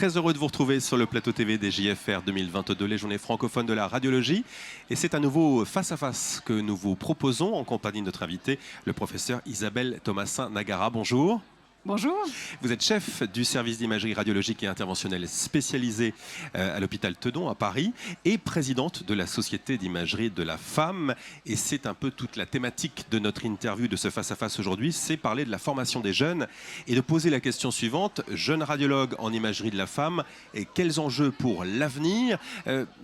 Très heureux de vous retrouver sur le plateau TV des JFR 2022, les journées francophones de la radiologie. Et c'est un nouveau face-à-face que nous vous proposons en compagnie de notre invité, le professeur Isabelle Thomassin-Nagara. Bonjour. Bonjour. Vous êtes chef du service d'imagerie radiologique et interventionnelle spécialisé à l'hôpital Teudon à Paris et présidente de la Société d'imagerie de la femme. Et c'est un peu toute la thématique de notre interview de ce face-à-face aujourd'hui, c'est parler de la formation des jeunes et de poser la question suivante. Jeune radiologue en imagerie de la femme, et quels enjeux pour l'avenir?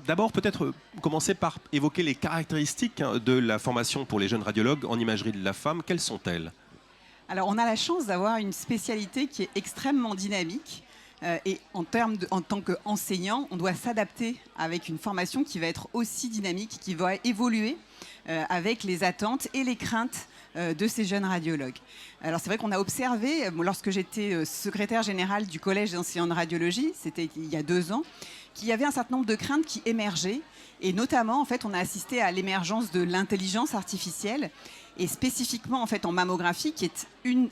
D'abord, peut-être commencer par évoquer les caractéristiques de la formation pour les jeunes radiologues en imagerie de la femme. Quelles sont-elles? Alors, on a la chance d'avoir une spécialité qui est extrêmement dynamique. Et en tant qu'enseignant, on doit s'adapter avec une formation qui va être aussi dynamique, qui va évoluer avec les attentes et les craintes de ces jeunes radiologues. Alors, c'est vrai qu'on a observé, lorsque j'étais secrétaire générale du Collège d'enseignants de radiologie, c'était il y a 2 ans, qu'il y avait un certain nombre de craintes qui émergeaient. Et notamment, en fait, on a assisté à l'émergence de l'intelligence artificielle. Et spécifiquement en fait en mammographie, qui est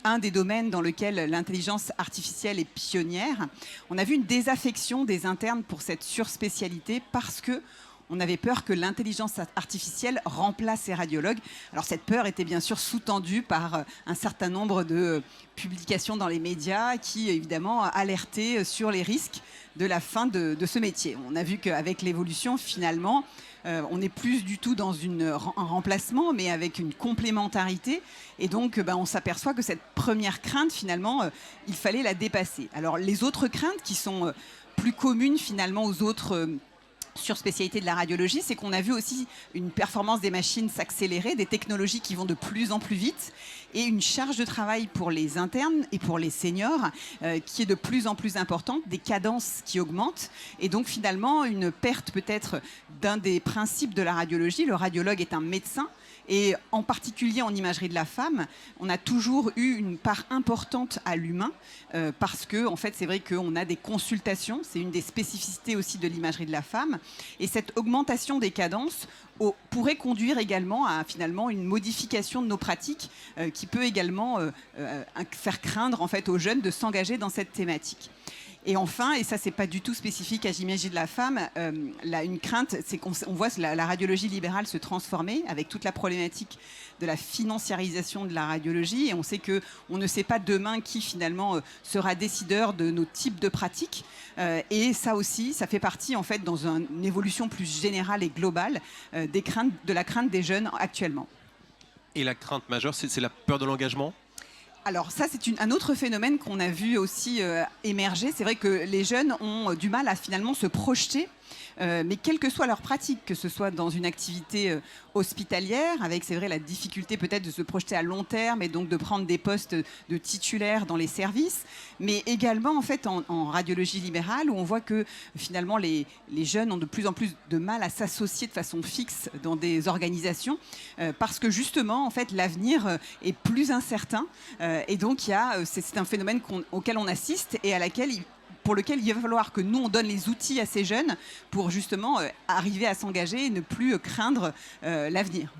un des domaines dans lequel l'intelligence artificielle est pionnière, on a vu une désaffection des internes pour cette surspécialité parce que on avait peur que l'intelligence artificielle remplace les radiologues. Alors cette peur était bien sûr sous-tendue par un certain nombre de publications dans les médias qui évidemment alertaient sur les risques de la fin de ce métier. On a vu qu'avec l'évolution finalement, on n'est plus du tout dans un remplacement, mais avec une complémentarité. Et donc, on s'aperçoit que cette première crainte, finalement, il fallait la dépasser. Alors, les autres craintes qui sont plus communes, finalement, aux autres surspécialités de la radiologie, c'est qu'on a vu aussi une performance des machines s'accélérer, des technologies qui vont de plus en plus vite et une charge de travail pour les internes et pour les seniors qui est de plus en plus importante, des cadences qui augmentent et donc finalement une perte peut-être d'un des principes de la radiologie. Le radiologue est un médecin. Et en particulier en imagerie de la femme, on a toujours eu une part importante à l'humain parce que, en fait, c'est vrai qu'on a des consultations, c'est une des spécificités aussi de l'imagerie de la femme. Et cette augmentation des cadences pourrait conduire également à finalement une modification de nos pratiques qui peut également faire craindre en fait aux jeunes de s'engager dans cette thématique. Et enfin, et ça c'est pas du tout spécifique à l'imagerie de la femme, une crainte, c'est qu'on voit la radiologie libérale se transformer avec toute la problématique de la financiarisation de la radiologie. Et on sait qu'on ne sait pas demain qui finalement sera décideur de nos types de pratiques. Et ça aussi, ça fait partie en fait dans une évolution plus générale et globale de la crainte des jeunes actuellement. Et la crainte majeure, c'est la peur de l'engagement ? Alors ça, c'est un autre phénomène qu'on a vu aussi émerger. C'est vrai que les jeunes ont du mal à finalement se projeter, mais quelle que soit leur pratique, que ce soit dans une activité hospitalière, avec, c'est vrai, la difficulté peut-être de se projeter à long terme et donc de prendre des postes de titulaires dans les services, mais également en fait en radiologie libérale où on voit que finalement les jeunes ont de plus en plus de mal à s'associer de façon fixe dans des organisations parce que justement en fait l'avenir est plus incertain et donc c'est un phénomène auquel on assiste et pour lequel il va falloir que nous, on donne les outils à ces jeunes pour justement arriver à s'engager et ne plus craindre l'avenir.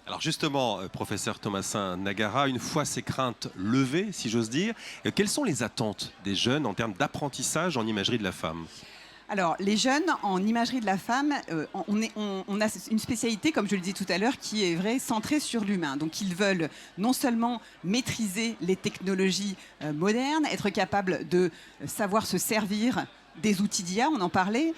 Alors justement, professeur Thomassin-Nagara, une fois ces craintes levées, si j'ose dire, quelles sont les attentes des jeunes en termes d'apprentissage en imagerie de la femme ? Alors, les jeunes en imagerie de la femme, on a une spécialité, comme je le disais tout à l'heure, qui est vrai, centrée sur l'humain. Donc, ils veulent non seulement maîtriser les technologies modernes, être capables de savoir se servir des outils d'IA, on en parlait,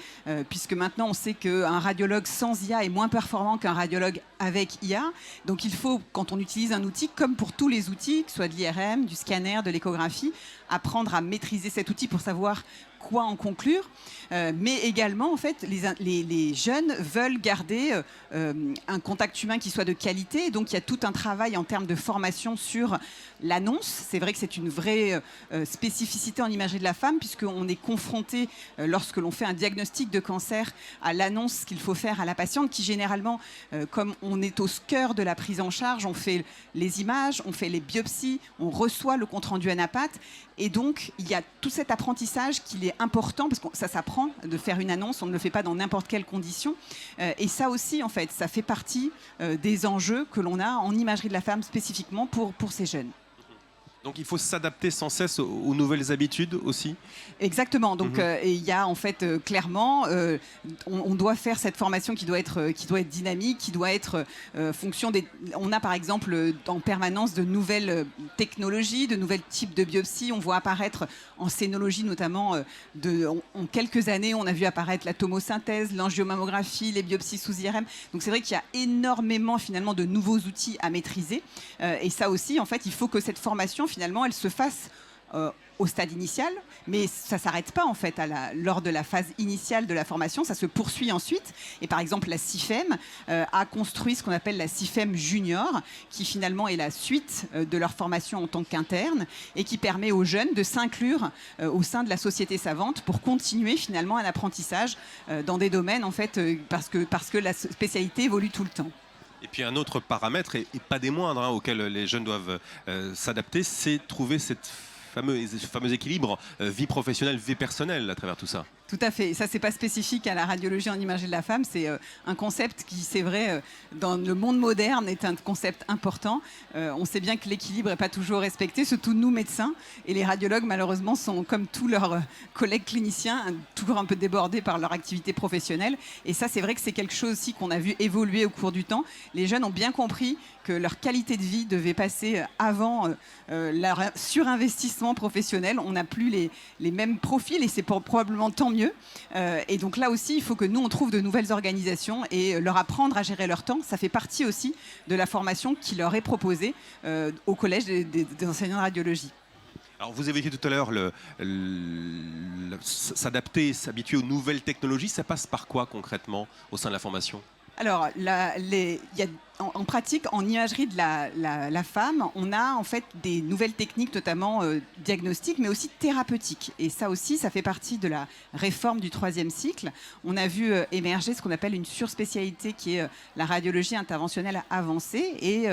puisque maintenant on sait qu'un radiologue sans IA est moins performant qu'un radiologue avec IA. Donc il faut, quand on utilise un outil, comme pour tous les outils, que ce soit de l'IRM, du scanner, de l'échographie, apprendre à maîtriser cet outil pour savoir quoi en conclure. Mais également, en fait, les jeunes veulent garder un contact humain qui soit de qualité. Donc il y a tout un travail en termes de formation sur l'annonce. C'est vrai que c'est une vraie spécificité en imagerie de la femme, puisqu'on est confronté, lorsque l'on fait un diagnostic de cancer, à l'annonce qu'il faut faire à la patiente, qui généralement, comme on est au cœur de la prise en charge, on fait les images, on fait les biopsies, on reçoit le compte-rendu ANAPAT. Et donc, il y a tout cet apprentissage qu'il est important, parce que ça s'apprend de faire une annonce, on ne le fait pas dans n'importe quelle condition. Et ça aussi, en fait, ça fait partie des enjeux que l'on a en imagerie de la femme spécifiquement pour ces jeunes. Donc il faut s'adapter sans cesse aux nouvelles habitudes aussi. Exactement. Donc il y a en fait clairement, on doit faire cette formation qui doit être dynamique, qui doit être fonction des. On a par exemple en permanence de nouvelles technologies, de nouveaux types de biopsies. On voit apparaître en scénologie notamment en quelques années, on a vu apparaître la tomosynthèse, l'angiomammographie, les biopsies sous IRM. Donc c'est vrai qu'il y a énormément finalement de nouveaux outils à maîtriser. Et ça aussi, en fait, il faut que cette formation finalement, elle se fasse au stade initial, mais ça ne s'arrête pas en fait lors de la phase initiale de la formation, ça se poursuit ensuite. Et par exemple, la CIFEM a construit ce qu'on appelle la CIFEM Junior, qui finalement est la suite de leur formation en tant qu'interne et qui permet aux jeunes de s'inclure au sein de la société savante pour continuer finalement un apprentissage dans des domaines en fait, parce que la spécialité évolue tout le temps. Et puis un autre paramètre, et pas des moindres, auquel les jeunes doivent s'adapter, c'est trouver cette fameux équilibre vie professionnelle, vie personnelle à travers tout ça. Tout à fait. Et ça, c'est pas spécifique à la radiologie en imagerie de la femme. C'est un concept qui, c'est vrai, dans le monde moderne, est un concept important. On sait bien que l'équilibre n'est pas toujours respecté, surtout nous, médecins. Et les radiologues, malheureusement, sont, comme tous leurs collègues cliniciens, toujours un peu débordés par leur activité professionnelle. Et ça, c'est vrai que c'est quelque chose aussi qu'on a vu évoluer au cours du temps. Les jeunes ont bien compris que leur qualité de vie devait passer avant leur surinvestissement professionnel. On n'a plus les mêmes profils et c'est probablement tant mieux. Et donc là aussi, il faut que nous, on trouve de nouvelles organisations et leur apprendre à gérer leur temps. Ça fait partie aussi de la formation qui leur est proposée au collège des enseignants de radiologie. Alors vous évoquiez tout à l'heure s'adapter, s'habituer aux nouvelles technologies. Ça passe par quoi concrètement au sein de la formation ? Alors, en pratique, en imagerie de la femme, on a en fait des nouvelles techniques, notamment diagnostiques, mais aussi thérapeutiques. Et ça aussi, ça fait partie de la réforme du 3e cycle. On a vu émerger ce qu'on appelle une surspécialité qui est la radiologie interventionnelle avancée. Et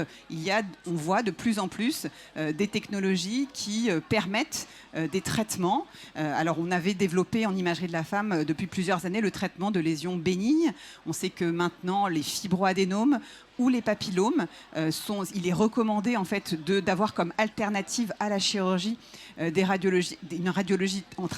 on voit de plus en plus des technologies qui permettent des traitements. Alors, on avait développé en imagerie de la femme depuis plusieurs années le traitement de lésions bénignes. On sait que maintenant, les fibroadénomes ou les papillomes, il est recommandé en fait d'avoir comme alternative à la chirurgie un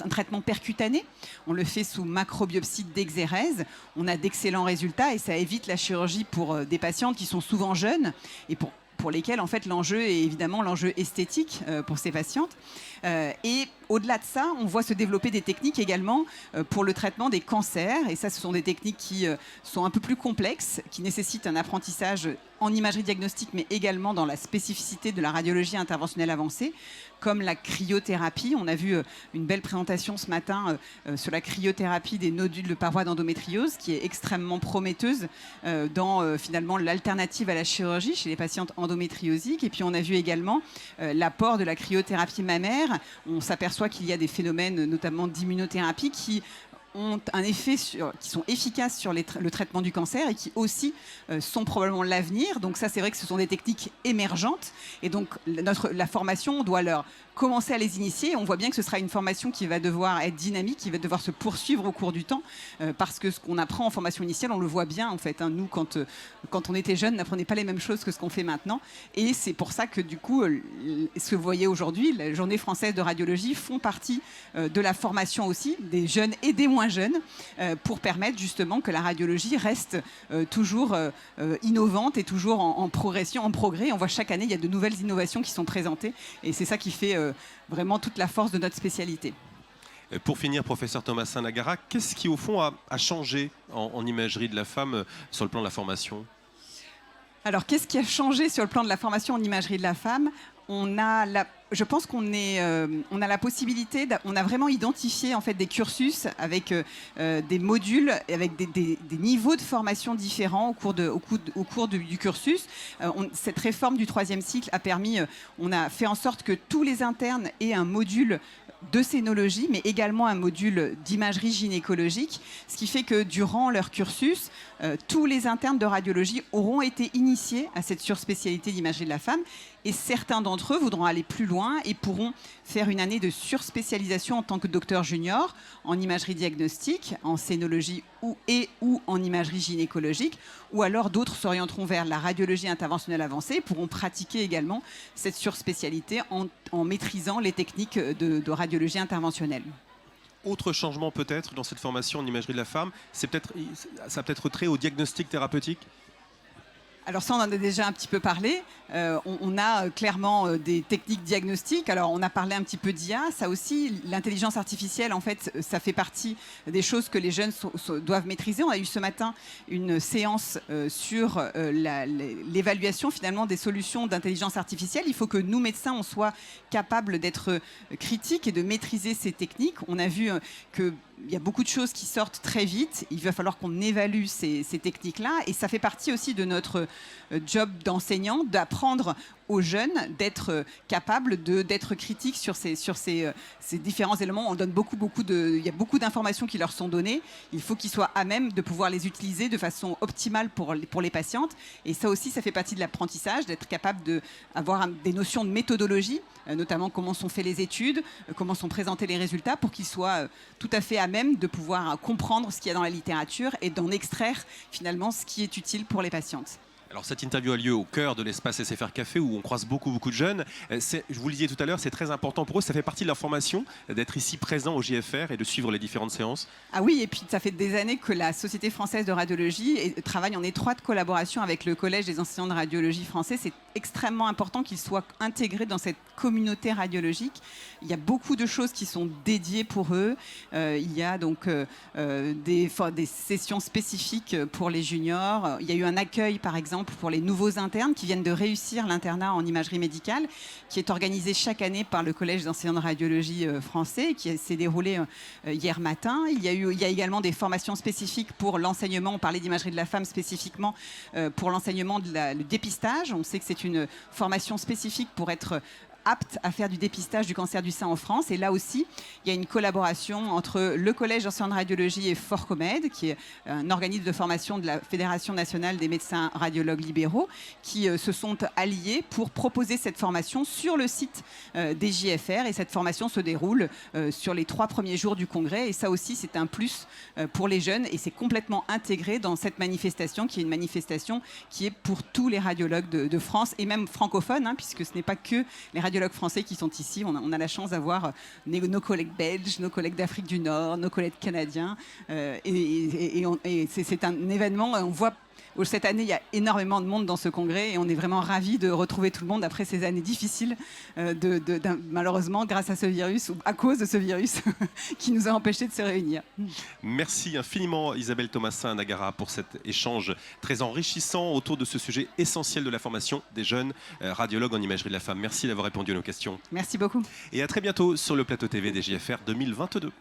traitement percutané. On le fait sous macrobiopsie d'exérèse. On a d'excellents résultats et ça évite la chirurgie pour des patientes qui sont souvent jeunes et pour lesquelles en fait l'enjeu est évidemment l'enjeu esthétique pour ces patientes. Et au-delà de ça, on voit se développer des techniques également pour le traitement des cancers. Et ça, ce sont des techniques qui sont un peu plus complexes, qui nécessitent un apprentissage en imagerie diagnostique, mais également dans la spécificité de la radiologie interventionnelle avancée, comme la cryothérapie. On a vu une belle présentation ce matin sur la cryothérapie des nodules de paroi d'endométriose, qui est extrêmement prometteuse dans finalement l'alternative à la chirurgie chez les patientes endométriosiques. Et puis on a vu également l'apport de la cryothérapie mammaire. On s'aperçoit qu'il y a des phénomènes, notamment d'immunothérapie, qui ont un effet qui sont efficaces sur le traitement du cancer et qui aussi sont probablement l'avenir. Donc ça, c'est vrai que ce sont des techniques émergentes. Et donc la formation, on doit leur commencer à les initier. On voit bien que ce sera une formation qui va devoir être dynamique, qui va devoir se poursuivre au cours du temps, parce que ce qu'on apprend en formation initiale, on le voit bien en fait. Nous, quand on était jeunes, n'apprenait pas les mêmes choses que ce qu'on fait maintenant. Et c'est pour ça que du coup, ce que vous voyez aujourd'hui, la Journée française de radiologie font partie de la formation aussi, des jeunes et des moins jeunes, pour permettre justement que la radiologie reste toujours innovante et toujours en progression, en progrès. On voit chaque année, il y a de nouvelles innovations qui sont présentées. Et c'est ça qui fait vraiment toute la force de notre spécialité. Pour finir, professeur Thomasin Lagara, qu'est-ce qui au fond a changé en imagerie de la femme sur le plan de la formation ? Alors, qu'est-ce qui a changé sur le plan de la formation en imagerie de la femme ? Je pense qu'on a la possibilité, on a vraiment identifié en fait des cursus avec des modules, avec des niveaux de formation différents au cours du cursus. Cette réforme du 3e cycle a permis, on a fait en sorte que tous les internes aient un module de scénologie, mais également un module d'imagerie gynécologique, ce qui fait que durant leur cursus, tous les internes de radiologie auront été initiés à cette surspécialité d'imagerie de la femme et certains d'entre eux voudront aller plus loin et pourront faire une année de surspécialisation en tant que docteur junior en imagerie diagnostique, en scénologie ou en imagerie gynécologique, ou alors d'autres s'orienteront vers la radiologie interventionnelle avancée et pourront pratiquer également cette surspécialité en maîtrisant les techniques de radiologie interventionnelle. Autre changement peut-être dans cette formation en imagerie de la femme, ça a peut-être trait au diagnostic thérapeutique? Alors ça, on en a déjà un petit peu parlé. On a clairement des techniques diagnostiques. Alors on a parlé un petit peu d'IA. Ça aussi, l'intelligence artificielle, en fait, ça fait partie des choses que les jeunes doivent maîtriser. On a eu ce matin une séance sur l'évaluation finalement des solutions d'intelligence artificielle. Il faut que nous, médecins, on soit capables d'être critiques et de maîtriser ces techniques. On a vu qu'il y a beaucoup de choses qui sortent très vite. Il va falloir qu'on évalue ces techniques-là. Et ça fait partie aussi de notre job d'enseignant, d'apprendre aux jeunes d'être capables d'être critiques sur ces différents éléments. On donne il y a beaucoup d'informations qui leur sont données. Il faut qu'ils soient à même de pouvoir les utiliser de façon optimale pour les patientes. Et ça aussi, ça fait partie de l'apprentissage, d'être capable d'avoir des notions de méthodologie, notamment comment sont faites les études, comment sont présentés les résultats, pour qu'ils soient tout à fait à même de pouvoir comprendre ce qu'il y a dans la littérature et d'en extraire finalement ce qui est utile pour les patientes. Alors cette interview a lieu au cœur de l'espace SFR Café où on croise beaucoup de jeunes. Je vous le disais tout à l'heure, c'est très important pour eux. Ça fait partie de leur formation d'être ici présent au JFR et de suivre les différentes séances. Ah oui, et puis ça fait des années que la Société française de radiologie travaille en étroite collaboration avec le Collège des enseignants de radiologie français. C'est extrêmement important qu'ils soient intégrés dans cette communauté radiologique. Il y a beaucoup de choses qui sont dédiées pour eux. Il y a donc des sessions spécifiques pour les juniors. Il y a eu un accueil, par exemple, pour les nouveaux internes qui viennent de réussir l'internat en imagerie médicale, qui est organisé chaque année par le Collège d'enseignants de radiologie français, qui s'est déroulé hier matin. Il y a également des formations spécifiques pour l'enseignement. On parlait d'imagerie de la femme spécifiquement pour l'enseignement le dépistage. On sait que c'est une formation spécifique pour être apte à faire du dépistage du cancer du sein en France. Et là aussi, il y a une collaboration entre le Collège d'enseignants de radiologie et Forcomed, qui est un organisme de formation de la Fédération nationale des médecins radiologues libéraux, qui se sont alliés pour proposer cette formation sur le site des JFR. Et cette formation se déroule sur les 3 premiers jours du congrès. Et ça aussi, c'est un plus pour les jeunes. Et c'est complètement intégré dans cette manifestation, qui est une manifestation qui est pour tous les radiologues de France, et même francophones, puisque ce n'est pas que les radiologues français qui sont ici. On a la chance d'avoir nos collègues belges, nos collègues d'Afrique du Nord, nos collègues canadiens. Et c'est un événement, on voit. Cette année, il y a énormément de monde dans ce congrès et on est vraiment ravis de retrouver tout le monde après ces années difficiles, malheureusement, grâce à ce virus ou à cause de ce virus qui nous a empêchés de se réunir. Merci infiniment Isabelle Thomasin-Nagara pour cet échange très enrichissant autour de ce sujet essentiel de la formation des jeunes radiologues en imagerie de la femme. Merci d'avoir répondu à nos questions. Merci beaucoup. Et à très bientôt sur le plateau TV des JFR 2022.